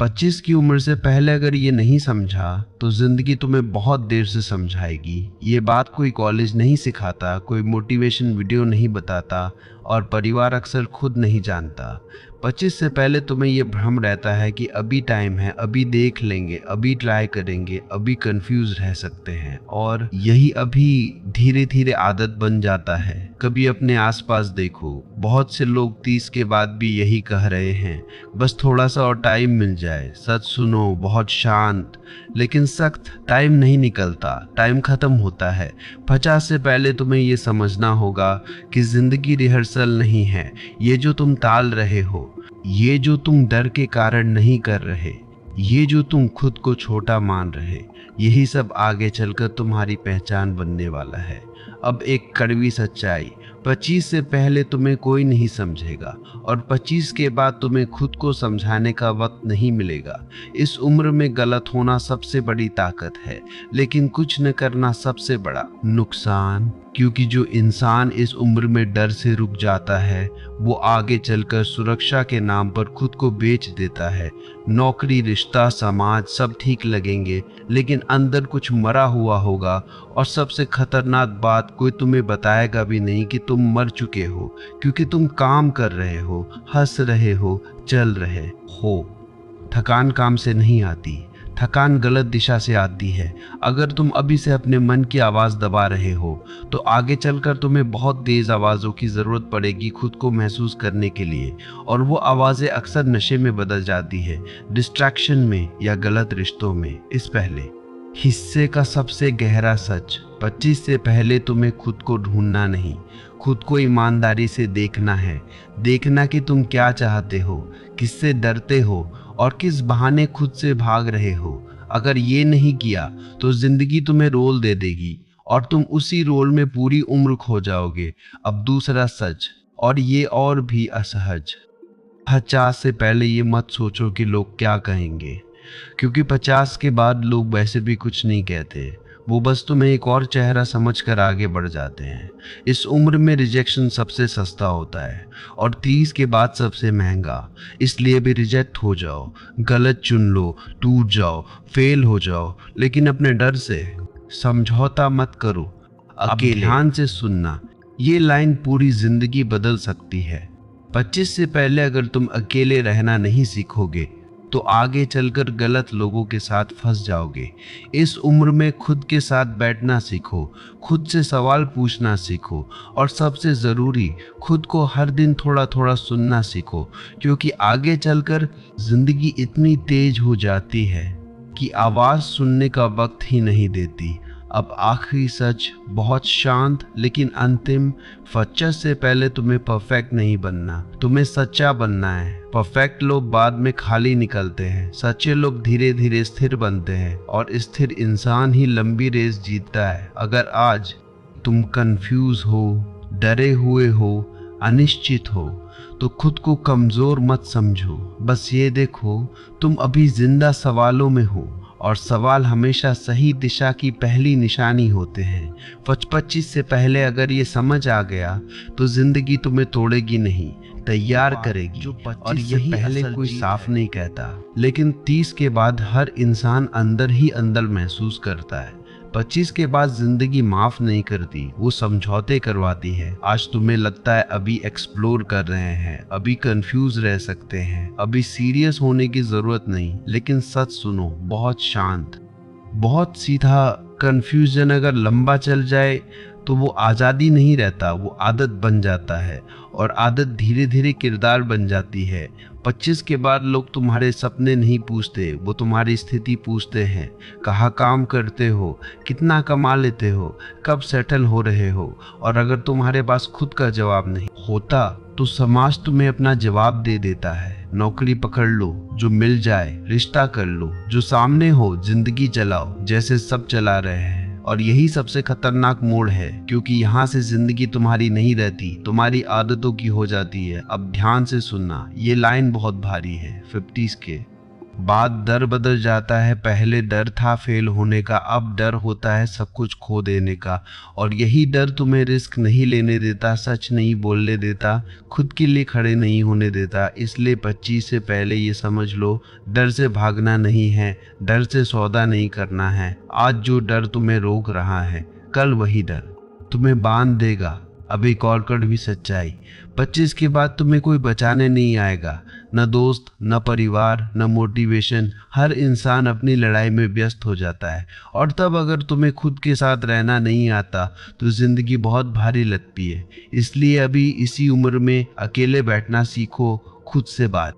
25 की उम्र से पहले अगर ये नहीं समझा तो जिंदगी तुम्हें बहुत देर से समझाएगी। ये बात कोई कॉलेज नहीं सिखाता, कोई मोटिवेशन वीडियो नहीं बताता और परिवार अक्सर खुद नहीं जानता। 25 से पहले तुम्हें ये भ्रम रहता है कि अभी टाइम है, अभी देख लेंगे, अभी ट्राई करेंगे, अभी कंफ्यूज रह सकते हैं, और यही अभी धीरे धीरे आदत बन जाता है। कभी अपने आसपास देखो, बहुत से लोग 30 के बाद भी यही कह रहे हैं, बस थोड़ा सा और टाइम मिल जाए। सच सुनो, बहुत शांत लेकिन सख्त टाइम नहीं निकलता, टाइम खत्म होता है। 50 से पहले तुम्हें ये समझना होगा कि जिंदगी रिहर्सल नहीं है। ये जो तुम टाल रहे हो, ये जो तुम डर के कारण नहीं कर रहे, ये जो तुम खुद को छोटा मान रहे, यही सब आगे चलकर तुम्हारी पहचान बनने वाला है। अब एक कड़वी सच्चाई, 25 से पहले तुम्हें कोई नहीं समझेगा और 25 के बाद तुम्हें खुद को समझाने का वक्त नहीं मिलेगा। इस उम्र में गलत होना सबसे बड़ी ताकत है, लेकिन कुछ न करना सबसे बड़ा नुकसान। क्योंकि जो इंसान इस उम्र में डर से रुक जाता है, वो आगे चलकर सुरक्षा के नाम पर खुद को बेच देता है। नौकरी, रिश्ता, समाज सब ठीक लगेंगे, लेकिन अंदर कुछ मरा हुआ होगा। और सबसे खतरनाक बात, कोई तुम्हें बताएगा भी नहीं कि तुम मर चुके हो, क्योंकि तुम काम कर रहे हो, हंस रहे हो, चल रहे हो। थकान काम से नहीं आती, थकान गलत दिशा से आती है। अगर तुम अभी से अपने मन की आवाज़ दबा रहे हो, तो आगे चलकर तुम्हें बहुत तेज़ आवाज़ों की ज़रूरत पड़ेगी खुद को महसूस करने के लिए। और वो आवाज़ें अक्सर नशे में बदल जाती है, डिस्ट्रैक्शन में या गलत रिश्तों में। इस पहले हिस्से का सबसे गहरा सच, 25 से पहले तुम्हें खुद को ढूंढना नहीं, खुद को ईमानदारी से देखना है। देखना कि तुम क्या चाहते हो, किससे डरते हो और किस बहाने खुद से भाग रहे हो। अगर ये नहीं किया तो जिंदगी तुम्हें रोल दे देगी और तुम उसी रोल में पूरी उम्र खो जाओगे। अब दूसरा सच, और ये और भी असहज, 50 से पहले ये मत सोचो कि लोग क्या कहेंगे, क्योंकि 50 के बाद लोग वैसे भी कुछ नहीं कहते। वो बस तुम्हें एक और चेहरा समझकर आगे बढ़ जाते हैं। इस उम्र में रिजेक्शन सबसे सस्ता होता है और 30 के बाद सबसे महंगा। इसलिए भी रिजेक्ट हो जाओ, गलत चुन लो, टूट जाओ, फेल हो जाओ, लेकिन अपने डर से समझौता मत करो। अकेले ध्यान से सुनना, ये लाइन पूरी जिंदगी बदल सकती है। 25 से पहले अगर तुम अकेले रहना नहीं सीखोगे तो आगे चलकर गलत लोगों के साथ फंस जाओगे। इस उम्र में खुद के साथ बैठना सीखो, खुद से सवाल पूछना सीखो और सबसे ज़रूरी, खुद को हर दिन थोड़ा थोड़ा सुनना सीखो, क्योंकि आगे चलकर ज़िंदगी इतनी तेज हो जाती है कि आवाज़ सुनने का वक्त ही नहीं देती। अब आखिरी सच, बहुत शांत लेकिन अंतिम, 50 से पहले तुम्हें परफेक्ट नहीं बनना, तुम्हें सच्चा बनना है। परफेक्ट लोग बाद में खाली निकलते हैं, सच्चे लोग धीरे धीरे स्थिर बनते हैं और स्थिर इंसान ही लंबी रेस जीतता है। अगर आज तुम कंफ्यूज हो, डरे हुए हो, अनिश्चित हो, तो खुद को कमज़ोर मत समझो। बस ये देखो, तुम अभी जिंदा सवालों में हो और सवाल हमेशा सही दिशा की पहली निशानी होते हैं। 25 से पहले अगर ये समझ आ गया तो जिंदगी तुम्हें तोड़ेगी नहीं, तैयार करेगी। और यही पहले कोई साफ नहीं कहता, लेकिन 30 के बाद हर इंसान अंदर ही अंदर महसूस करता है। 25 के बाद जिंदगी माफ नहीं करती, वो समझौते करवाती है। आज तुम्हें लगता है अभी एक्सप्लोर कर रहे हैं, अभी कंफ्यूज रह सकते हैं, अभी सीरियस होने की जरूरत नहीं, लेकिन सच सुनो, बहुत शांत, बहुत सीधा। कंफ्यूजन अगर लंबा चल जाए तो वो आज़ादी नहीं रहता, वो आदत बन जाता है और आदत धीरे धीरे किरदार बन जाती है। 25 के बाद लोग तुम्हारे सपने नहीं पूछते, वो तुम्हारी स्थिति पूछते हैं। कहाँ काम करते हो, कितना कमा लेते हो, कब सेटल हो रहे हो। और अगर तुम्हारे पास खुद का जवाब नहीं होता तो समाज तुम्हें अपना जवाब दे देता है। नौकरी पकड़ लो, जो मिल जाए, रिश्ता कर लो, जो सामने हो, जिंदगी चलाओ जैसे सब चला रहे हैं। और यही सबसे खतरनाक मोड़ है, क्योंकि यहाँ से जिंदगी तुम्हारी नहीं रहती, तुम्हारी आदतों की हो जाती है। अब ध्यान से सुनना, ये लाइन बहुत भारी है। 50s के बात दर बदल जाता है। पहले डर था फेल होने का, अब डर होता है सब कुछ खो देने का। और यही डर तुम्हें रिस्क नहीं लेने देता, सच नहीं बोलने देता, खुद के लिए खड़े नहीं होने देता। इसलिए 25 से पहले ये समझ लो, डर से भागना नहीं है, डर से सौदा नहीं करना है। आज जो डर तुम्हें रोक रहा है, कल वही डर तुम्हें बांध देगा। अब एक और कड़वी सच्चाई, 25 के बाद तुम्हें कोई बचाने नहीं आएगा, न दोस्त, न परिवार, न मोटिवेशन। हर इंसान अपनी लड़ाई में व्यस्त हो जाता है। और तब अगर तुम्हें खुद के साथ रहना नहीं आता तो जिंदगी बहुत भारी लगती है। इसलिए अभी इसी उम्र में अकेले बैठना सीखो, खुद से बात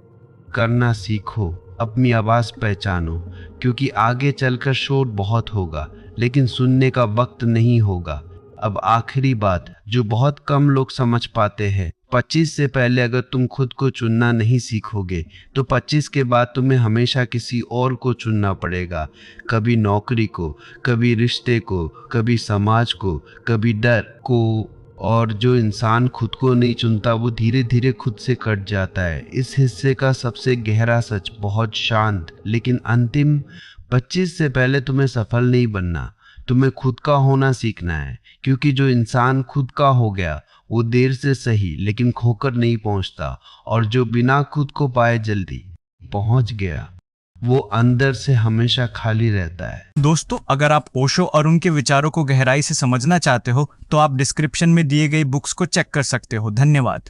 करना सीखो, अपनी आवाज़ पहचानो, क्योंकि आगे चलकर शोर बहुत होगा लेकिन सुनने का वक्त नहीं होगा। अब आखिरी बात जो बहुत कम लोग समझ पाते हैं, 25 से पहले अगर तुम खुद को चुनना नहीं सीखोगे तो 25 के बाद तुम्हें हमेशा किसी और को चुनना पड़ेगा। कभी नौकरी को, कभी रिश्ते को, कभी समाज को, कभी डर को। और जो इंसान खुद को नहीं चुनता वो धीरे धीरे खुद से कट जाता है। इस हिस्से का सबसे गहरा सच, बहुत शांत लेकिन अंतिम, 25 से पहले तुम्हें सफल नहीं बनना, तुम्हें खुद का होना सीखना है। क्योंकि जो इंसान खुद का हो गया वो देर से सही लेकिन खोकर नहीं पहुंचता, और जो बिना खुद को पाए जल्दी पहुंच गया वो अंदर से हमेशा खाली रहता है। दोस्तों, अगर आप ओशो और उनके विचारों को गहराई से समझना चाहते हो तो आप डिस्क्रिप्शन में दिए गई बुक्स को चेक कर सकते हो। धन्यवाद।